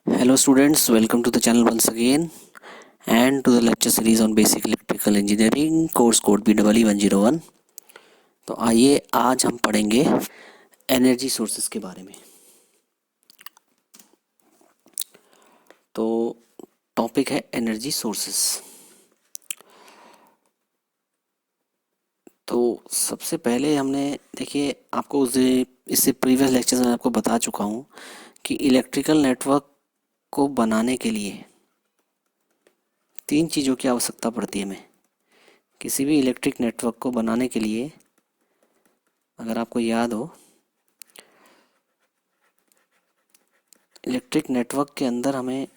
Hello students, welcome to the channel once again and to the lecture series on basic electrical engineering course code BEE101। तो आइए आज हम पढ़ेंगे energy sources के बारे में। तो टॉपिक है एनर्जी सोर्सेज। तो सबसे पहले हमने देखिए आपको इससे प्रीवियस लेक्चर्स में आपको बता चुका हूँ कि इलेक्ट्रिकल नेटवर्क को बनाने के लिए तीन चीज़ों की आवश्यकता पड़ती है हमें। किसी भी इलेक्ट्रिक नेटवर्क को बनाने के लिए अगर आपको याद हो, इलेक्ट्रिक नेटवर्क के अंदर हमें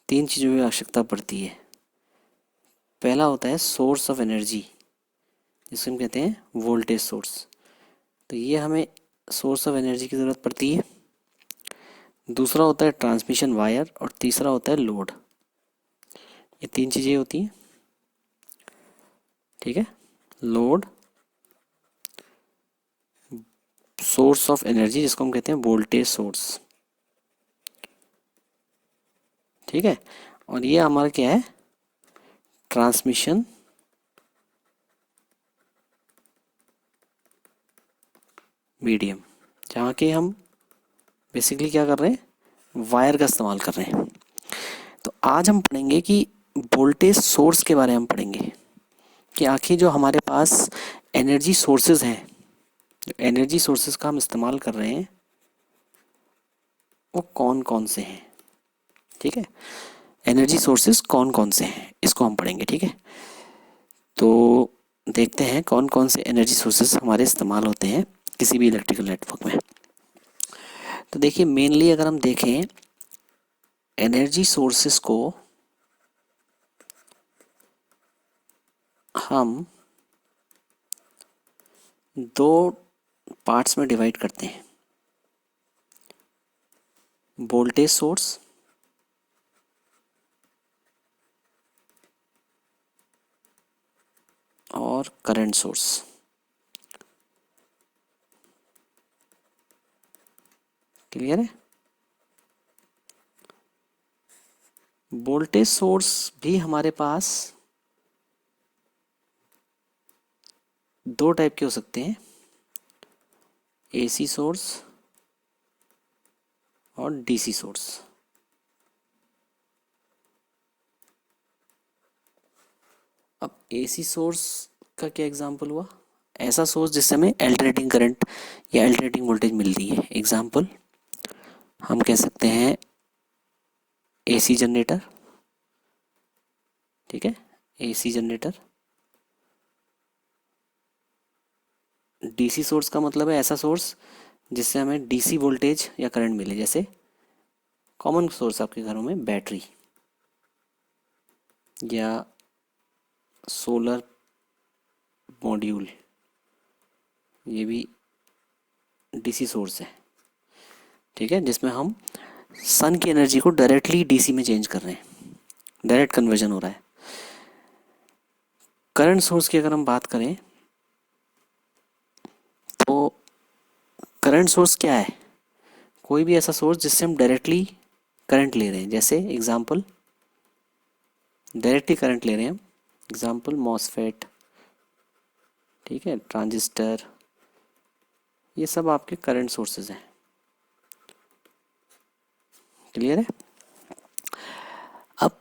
तीन चीज़ों की आवश्यकता पड़ती है। पहला होता है सोर्स ऑफ एनर्जी, जिसको हम कहते हैं वोल्टेज सोर्स। तो ये हमें सोर्स ऑफ एनर्जी की ज़रूरत पड़ती है। दूसरा होता है ट्रांसमिशन वायर और तीसरा होता है लोड। ये तीन चीज़ें होती हैं, ठीक है। लोड, सोर्स ऑफ एनर्जी जिसको हम कहते हैं वोल्टेज सोर्स, ठीक है। और ये हमारा क्या है, ट्रांसमिशन मीडियम, जहाँ के हम बेसिकली क्या कर रहे हैं, वायर का इस्तेमाल कर रहे हैं। तो आज हम पढ़ेंगे कि वोल्टेज सोर्स के बारे में हम पढ़ेंगे कि आखिर जो हमारे पास एनर्जी सोर्सेज हैं, जो एनर्जी सोर्सेज का हम इस्तेमाल कर रहे हैं वो कौन कौन से हैं, ठीक है। एनर्जी सोर्सेज कौन कौन से हैं इसको हम पढ़ेंगे, ठीक है। तो देखते हैं कौन कौन से एनर्जी सोर्सेज हमारे इस्तेमाल होते हैं किसी भी इलेक्ट्रिकल नेटवर्क में। तो देखिए मेनली अगर हम देखें एनर्जी सोर्सेज को हम दो पार्ट्स में डिवाइड करते हैं, वोल्टेज सोर्स और करंट सोर्स। क्लियर है। वोल्टेज सोर्स भी हमारे पास दो टाइप के हो सकते हैं, एसी सोर्स और डीसी सोर्स। अब एसी सोर्स का क्या एग्जांपल हुआ, ऐसा सोर्स जिससे हमें अल्टरनेटिंग करंट या अल्टरनेटिंग वोल्टेज मिल रही है। एग्जांपल हम कह सकते हैं एसी जनरेटर, ठीक है, एसी जनरेटर। डीसी सोर्स का मतलब है ऐसा सोर्स जिससे हमें डीसी वोल्टेज या करंट मिले, जैसे कॉमन सोर्स आपके घरों में बैटरी या सोलर मॉड्यूल, ये भी डीसी सोर्स है, ठीक है, जिसमें हम सन की एनर्जी को डायरेक्टली डीसी में चेंज कर रहे हैं, डायरेक्ट कन्वर्जन हो रहा है। करंट सोर्स की अगर हम बात करें तो करंट सोर्स क्या है, कोई भी ऐसा सोर्स जिससे हम डायरेक्टली करंट ले रहे हैं, जैसे एग्जांपल डायरेक्टली करंट ले रहे हैं हम, एग्जांपल मॉसफेट, ठीक है, ट्रांजिस्टर, ये सब आपके करंट सोर्सेज हैं। क्लियर है। अब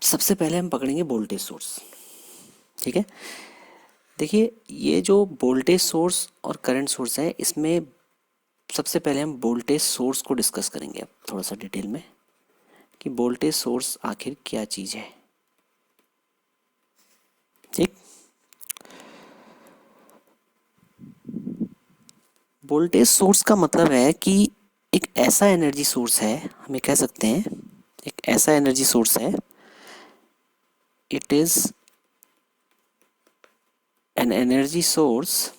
सबसे पहले हम पकड़ेंगे वोल्टेज सोर्स, ठीक है। देखिए ये जो वोल्टेज सोर्स और करंट सोर्स है, इसमें सबसे पहले हम वोल्टेज सोर्स को डिस्कस करेंगे अब थोड़ा सा डिटेल में कि वोल्टेज सोर्स आखिर क्या चीज़ है, ठीक। वोल्टेज सोर्स का मतलब है कि एक ऐसा एनर्जी सोर्स है, हम ये कह सकते हैं एक ऐसा एनर्जी सोर्स है, it is an energy source,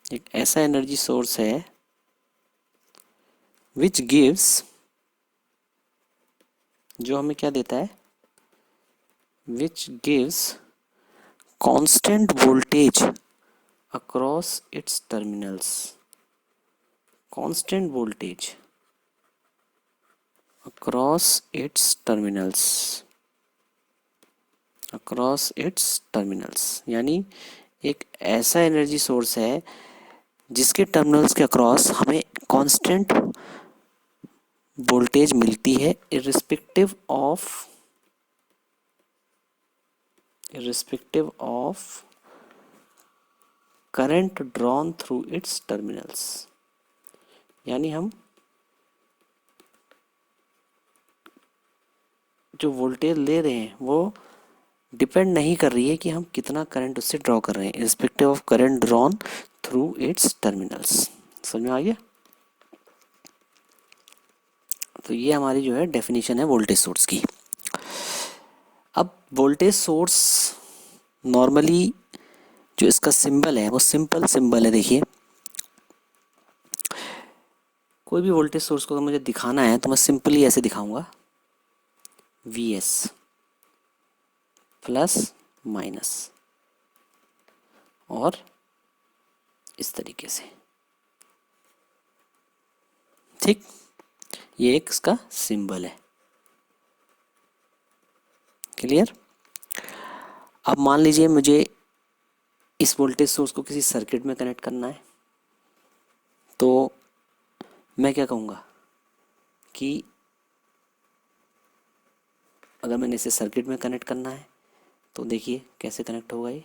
एक ऐसा एनर्जी सोर्स है विच गिव्स, जो हमें क्या देता है, which gives constant voltage across its terminals, constant voltage across its terminals, यानी एक ऐसा एनर्जी सोर्स है जिसके टर्मिनल्स के अक्रॉस हमें कांस्टेंट वोल्टेज मिलती है irrespective of current drawn through it's terminals. यानी हम जो वोल्टेज ले रहे हैं वो डिपेंड नहीं कर रही है कि हम कितना करंट उससे ड्रॉ कर रहे हैं, irrespective of current drawn through it's terminals. समझ में आ गया? तो ये हमारी जो है डेफिनेशन है वोल्टेज सोर्स की। अब वोल्टेज सोर्स नॉर्मली जो इसका सिंबल है वो सिंपल सिंबल है। देखिए, कोई भी वोल्टेज सोर्स को अगर मुझे दिखाना है तो मैं सिंपली ऐसे दिखाऊंगा, Vs प्लस माइनस, और इस तरीके से। ठीक, ये एक इसका सिंबल है। क्लियर? अब मान लीजिए मुझे इस वोल्टेज सोर्स को किसी सर्किट में कनेक्ट करना है, तो मैं क्या कहूँगा कि अगर मैंने इसे सर्किट में कनेक्ट करना है तो देखिए कैसे कनेक्ट होगा। ये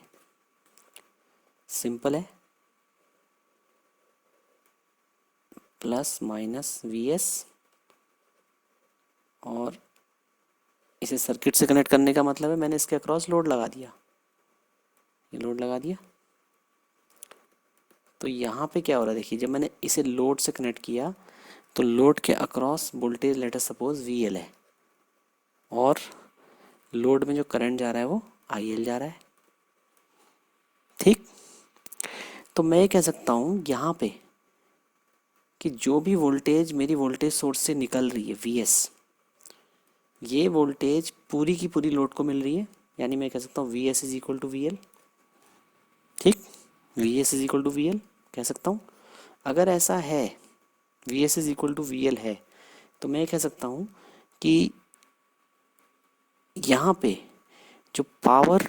सिंपल है, प्लस माइनस Vs, और इसे सर्किट से कनेक्ट करने का मतलब है मैंने इसके अक्रॉस लोड लगा दिया, ये लोड लगा दिया। तो यहाँ पे क्या हो रहा है, देखिए जब मैंने इसे लोड से कनेक्ट किया तो लोड के across voltage let us suppose VL है, और लोड में जो करंट जा रहा है वो IL जा रहा है। ठीक, तो मैं ये कह सकता हूँ यहाँ पे कि जो भी वोल्टेज मेरी वोल्टेज सोर्स से निकल रही है Vs, ये वोल्टेज पूरी की पूरी लोड को मिल रही है। यानी मैं कह सकता हूँ Vs is equal to VL। ठीक, Vs is equal to VL कह सकता हूँ। अगर ऐसा है, Vs is equal to VL है, तो मैं कह सकता हूँ कि यहाँ पे जो पावर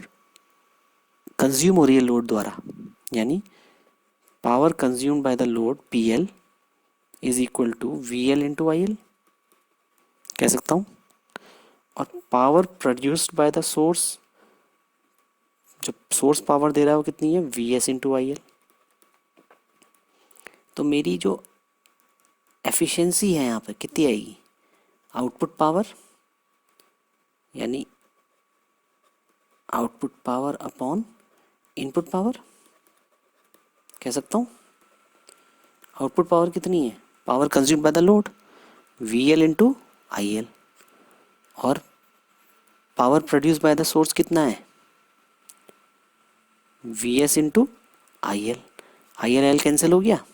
कंज्यूम हो रही है लोड द्वारा, यानी power consumed by the load PL is equal to VL into IL कह सकता हूँ। और power produced by the source, जो सोर्स पावर दे रहा है वो कितनी है, Vs इंटू IL। तो मेरी जो एफिशिएंसी है यहाँ पर कितनी आएगी, आउटपुट पावर, यानी output power upon input power कह सकता हूँ। आउटपुट पावर कितनी है, power consume by the load VL into IL, और power produce by the source कितना है, Vs into IL। IL cancel हो गया,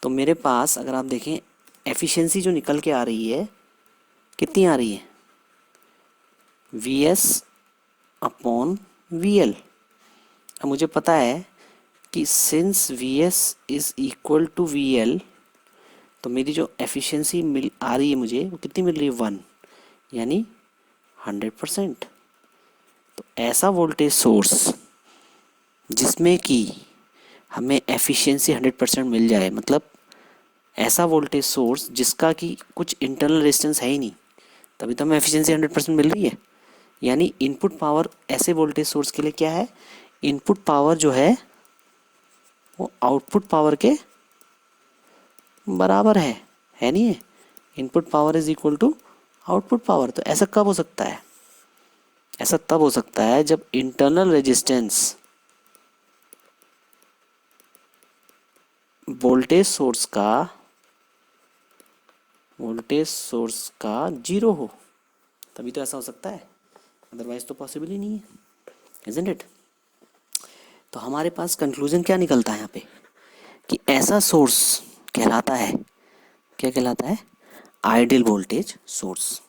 तो मेरे पास अगर आप देखें एफिशिएंसी जो निकल के आ रही है कितनी आ रही है, Vs अपॉन VL। अब मुझे पता है कि since Vs is equal to VL, तो मेरी जो एफिशिएंसी मिल आ रही है मुझे वो कितनी मिल रही है, 1, यानी 100%। तो ऐसा वोल्टेज सोर्स जिसमें कि हमें एफिशिएंसी 100% मिल जाए, मतलब ऐसा वोल्टेज सोर्स जिसका कि कुछ इंटरनल रेजिस्टेंस है ही नहीं, तभी तो हमें एफिशिएंसी 100% मिल रही है। यानी इनपुट पावर ऐसे वोल्टेज सोर्स के लिए क्या है, इनपुट पावर जो है वो आउटपुट पावर के बराबर है नहीं है। Input power is equal to output power. तो ऐसा कब हो सकता है, ऐसा तब हो सकता है जब इंटरनल रेजिस्टेंस वोल्टेज सोर्स का 0 हो, तभी तो ऐसा हो सकता है, अदरवाइज तो पॉसिबल ही नहीं है, इजंट इट। तो हमारे पास कंक्लूजन क्या निकलता है यहाँ पे कि ऐसा सोर्स कहलाता है, क्या कहलाता है, आइडियल वोल्टेज सोर्स।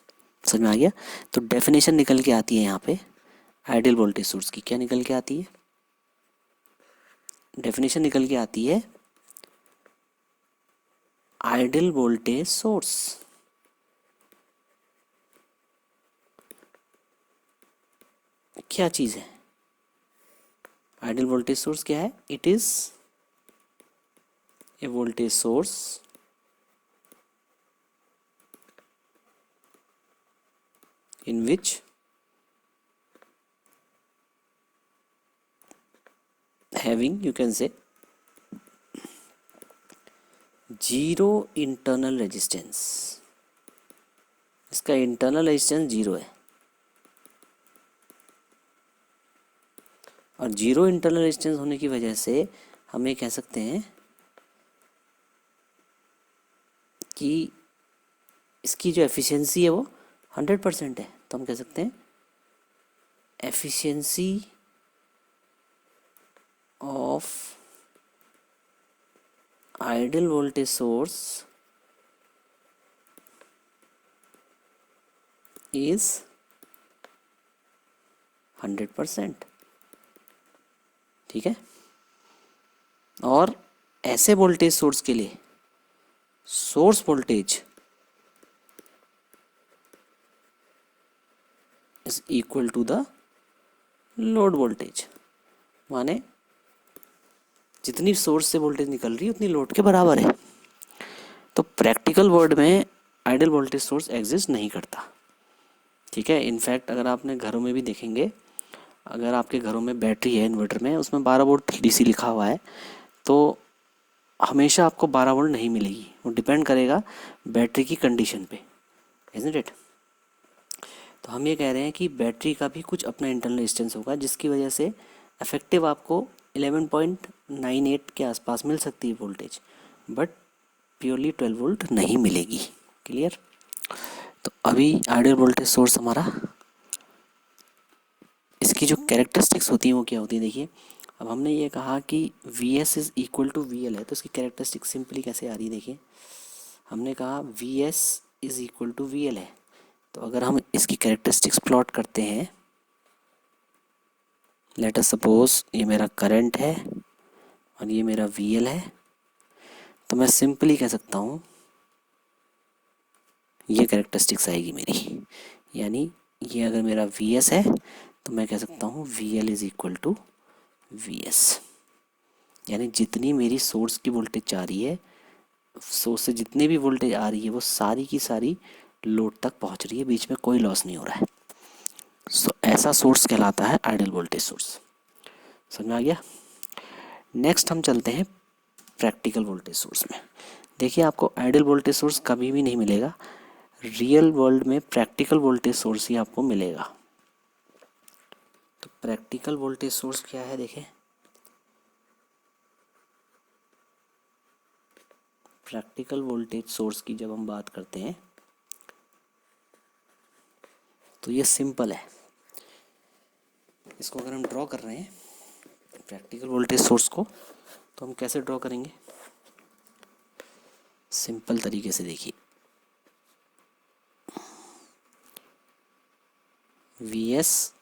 समझ में आ गया? तो डेफिनेशन निकल के आती है यहाँ पे आइडियल वोल्टेज सोर्स की। क्या निकल के आती है, डेफिनेशन निकल के आती है आइडियल वोल्टेज सोर्स क्या चीज़ है? आइडियल वोल्टेज सोर्स क्या है? It is a voltage source in which having, you can say, zero internal resistance. इसका इंटरनल रेजिस्टेंस जीरो है, और जीरो इंटरनल रेजिस्टेंस होने की वजह से हम ये कह सकते हैं कि इसकी जो एफिशिएंसी है वो 100% है। तो हम कह सकते हैं efficiency of ideal voltage source is 100%। ठीक है। और ऐसे वोल्टेज सोर्स के लिए source voltage is equal to the load voltage, माने जितनी सोर्स से वोल्टेज निकल रही है उतनी लोड के बराबर है। तो प्रैक्टिकल वर्ल्ड में आइडियल वोल्टेज सोर्स एग्जिस्ट नहीं करता। ठीक है। इनफैक्ट अगर आपने घरों में भी देखेंगे, अगर आपके घरों में बैटरी है इन्वर्टर में, उसमें 12 वोल्ट डीसी लिखा हुआ है, तो हमेशा आपको 12 वोल्ट नहीं मिलेगी। वो डिपेंड करेगा बैटरी की कंडीशन पे, इजंट इट? तो हम ये कह रहे हैं कि बैटरी का भी कुछ अपना इंटरनल रेजिस्टेंस होगा, जिसकी वजह से इफेक्टिव आपको 11.98 के आसपास मिल सकती है वोल्टेज, बट प्योरली 12 वोल्ट नहीं मिलेगी। क्लियर? तो अभी आइडियल वोल्टेज सोर्स हमारा, इसकी जो कैरेक्टरिस्टिक्स होती हैं वो क्या होती है, देखिए। अब हमने ये कहा कि V S is equal to V L है, तो इसकी कैरेक्टरिस्टिक सिंपली कैसे आ रही है, देखिए। हमने कहा V S is equal to V L है, तो अगर हम इसकी कैरेक्टरिस्टिक्स प्लॉट करते हैं, लेट अस सपोज ये मेरा करंट है और ये मेरा वी एल है, तो मैं सिंपली कह सकता हूँ ये कैरेक्टरिस्टिक्स आएगी मेरी। यानी ये अगर मेरा वी एस है तो मैं कह सकता हूँ V L is equal to V S. यानी जितनी मेरी सोर्स की वोल्टेज आ रही है, सोर्स से जितनी भी वोल्टेज आ रही है वो सारी की सारी लोड तक पहुंच रही है, बीच में कोई लॉस नहीं हो रहा है। सो ऐसा सोर्स कहलाता है आइडियल वोल्टेज सोर्स। समझ में आ गया? नेक्स्ट हम चलते हैं प्रैक्टिकल वोल्टेज सोर्स में। देखिए, आपको आइडियल वोल्टेज सोर्स कभी भी नहीं मिलेगा, रियल वर्ल्ड में प्रैक्टिकल वोल्टेज सोर्स ही आपको मिलेगा। तो प्रैक्टिकल वोल्टेज सोर्स क्या है, देखें। प्रैक्टिकल वोल्टेज सोर्स की जब हम बात करते हैं तो ये सिंपल है। इसको अगर हम ड्रॉ कर रहे हैं प्रैक्टिकल वोल्टेज सोर्स को, तो हम कैसे ड्रॉ करेंगे? सिंपल तरीके से देखिए, वी एस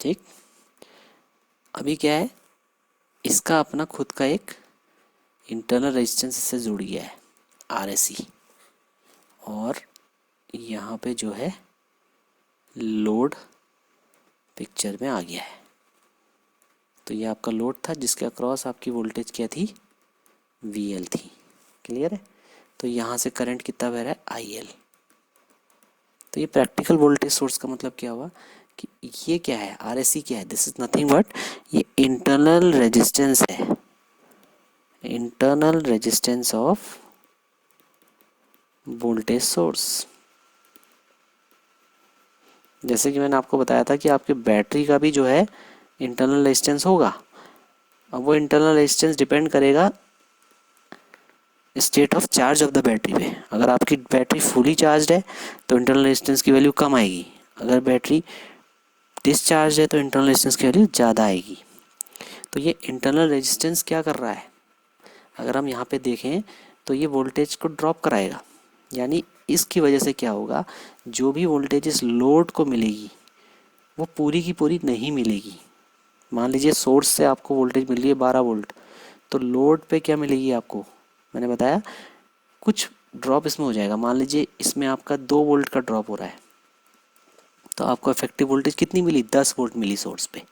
ठीक। अभी क्या है, इसका अपना खुद का एक इंटरनल रेजिस्टेंस इससे जुड़ गया है, आर एस ई, और यहाँ पे जो है लोड पिक्चर में आ गया है। तो ये आपका लोड था जिसके अक्रॉस आपकी वोल्टेज क्या थी, वी एल थी। क्लियर है? तो यहाँ से करंट कितना बह रहा है, आई एल। तो ये प्रैक्टिकल वोल्टेज सोर्स का मतलब क्या हुआ कि ये क्या है, आर एस सी क्या है, दिस इज नथिंग बट ये इंटरनल रेजिस्टेंस है, internal resistance of voltage source. जैसे कि मैंने आपको बताया था कि आपके बैटरी का भी जो है इंटरनल रेजिस्टेंस होगा। अब वो इंटरनल रेजिस्टेंस डिपेंड करेगा state of charge of the battery पे। अगर आपकी बैटरी फुली चार्ज है तो इंटरनल रेजिस्टेंस की वैल्यू कम आएगी, अगर बैटरी डिस्चार्ज है तो इंटरनल रेजिस्टेंस की वैल्यू ज़्यादा आएगी। तो ये इंटरनल रेजिस्टेंस क्या कर रहा है, अगर हम यहाँ पे देखें तो ये वोल्टेज को ड्रॉप कराएगा। यानी इसकी वजह से क्या होगा, जो भी वोल्टेज इस लोड को मिलेगी वो पूरी की पूरी नहीं मिलेगी, मान लीजिए सोर्स से आपको वोल्टेज मिल रही है 12 वोल्ट, तो लोड पे क्या मिलेगी आपको, मैंने बताया कुछ ड्रॉप इसमें हो जाएगा। मान लीजिए इसमें आपका 2 वोल्ट का ड्रॉप हो रहा है, तो आपको इफेक्टिव वोल्टेज कितनी मिली, 10 वोल्ट मिली सोर्स पे।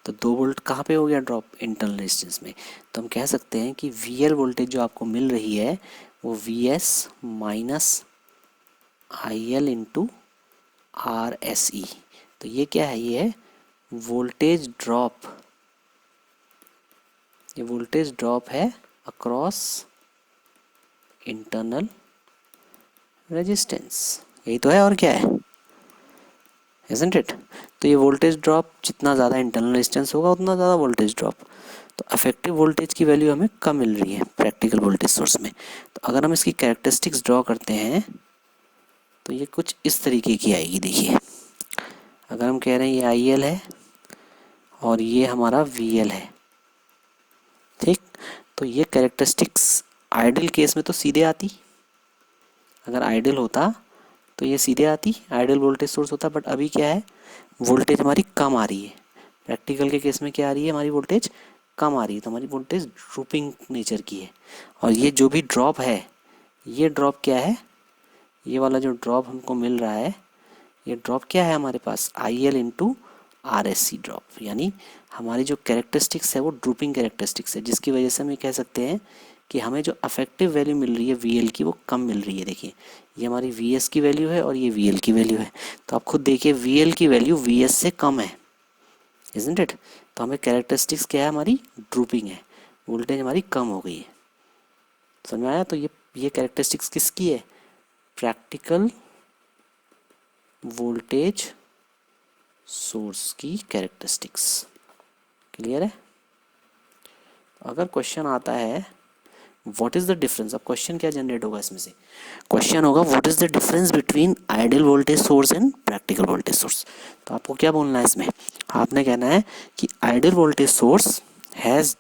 तो 2 वोल्ट कहाँ पे हो गया ड्रॉप, इंटरनल रेजिस्टेंस में। तो हम कह सकते हैं कि वी एल वोल्टेज जो आपको मिल रही है वो वी एस माइनस आई L into R S E. तो ये क्या है, ये है वोल्टेज ड्रॉप, ये वोल्टेज ड्रॉप है अक्रॉस इंटरनल रेजिस्टेंस। यही तो है, और क्या है, isn't it? तो ये वोल्टेज ड्रॉप जितना ज़्यादा इंटरनल रेजिस्टेंस होगा उतना ज़्यादा वोल्टेज ड्रॉप। तो अफेक्टिव वोल्टेज की वैल्यू हमें कम मिल रही है प्रैक्टिकल वोल्टेज सोर्स में। तो अगर हम इसकी कैरेक्टरिस्टिक्स ड्रॉ करते हैं तो ये कुछ इस तरीके की आएगी। देखिए, अगर हम कह रहे हैं ये आई एल है और ये हमारा वी एल है, ठीक, तो ये कैरेक्टरिस्टिक्स आइडियल केस में तो सीधे आती, अगर आइडियल होता तो ये सीधे आती, आइडियल वोल्टेज सोर्स होता। बट अभी क्या है, वोल्टेज हमारी कम आ रही है। प्रैक्टिकल के केस में क्या आ रही है, हमारी वोल्टेज कम आ रही है, तो हमारी वोल्टेज ड्रॉपिंग नेचर की है। और ये जो भी ड्रॉप है, ये ड्रॉप क्या है, ये वाला जो ड्रॉप हमको मिल रहा है, ये ड्रॉप क्या है हमारे पास, I L into R S C drop. यानी हमारी जो कैरेक्टरिस्टिक्स है वो ड्रूपिंग कैरेक्टरिस्टिक्स है, जिसकी वजह से हम ये कह सकते हैं कि हमें जो अफेक्टिव वैल्यू मिल रही है वी एल की वो कम मिल रही है। देखिए, ये हमारी वी एस की वैल्यू है और ये वी एल की वैल्यू है। तो आप खुद देखिए वी एल की वैल्यू वी एस से कम है, इजंट इट? तो हमें कैरेक्टरिस्टिक्स क्या है, हमारी ड्रूपिंग है, वोल्टेज हमारी कम हो गई है। समझ में आया? तो ये कैरेक्टरिस्टिक्स किसकी है, प्रैक्टिकल वोल्टेज सोर्स की कैरेक्टरिस्टिक्स। क्लियर है? अगर क्वेश्चन आता है व्हाट इज द डिफरेंस, अब क्वेश्चन क्या जनरेट होगा इसमें से, क्वेश्चन होगा what is the difference between ideal voltage source and practical voltage source. तो आपको क्या बोलना है इसमें, आपने कहना है कि ideal voltage source has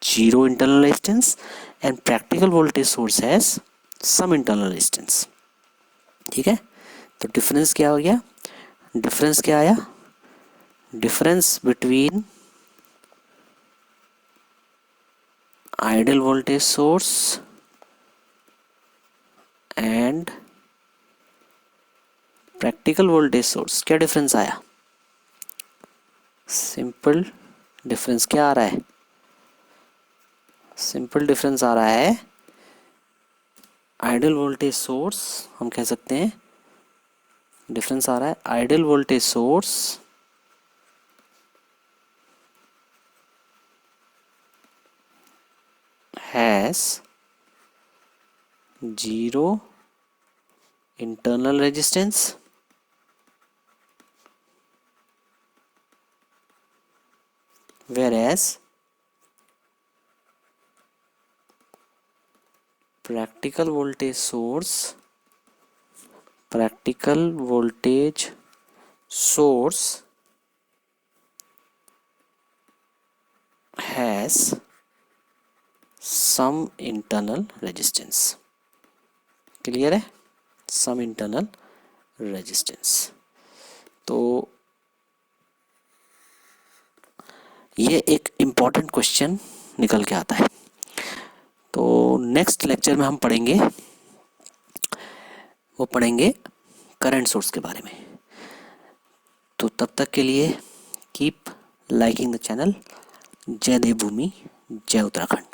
zero internal resistance and practical voltage source has some internal resistance. ठीक है? तो डिफरेंस क्या हो गया, डिफरेंस क्या आया, difference between ideal voltage source and practical voltage source, क्या डिफरेंस आया, सिंपल डिफरेंस क्या आ रहा है, सिंपल डिफरेंस आ रहा है, आइडियल वोल्टेज सोर्स, हम कह सकते हैं डिफरेंस आ रहा है, ideal voltage source has zero internal resistance whereas practical voltage source has some internal resistance। Clear है? Some internal resistance. तो ये एक इम्पॉर्टेंट क्वेश्चन निकल के आता है। तो नेक्स्ट लेक्चर में हम पढ़ेंगे, वो पढ़ेंगे करंट सोर्स के बारे में। तो तब तक के लिए कीप लाइकिंग द चैनल। जय देवभूमि, जय उत्तराखंड।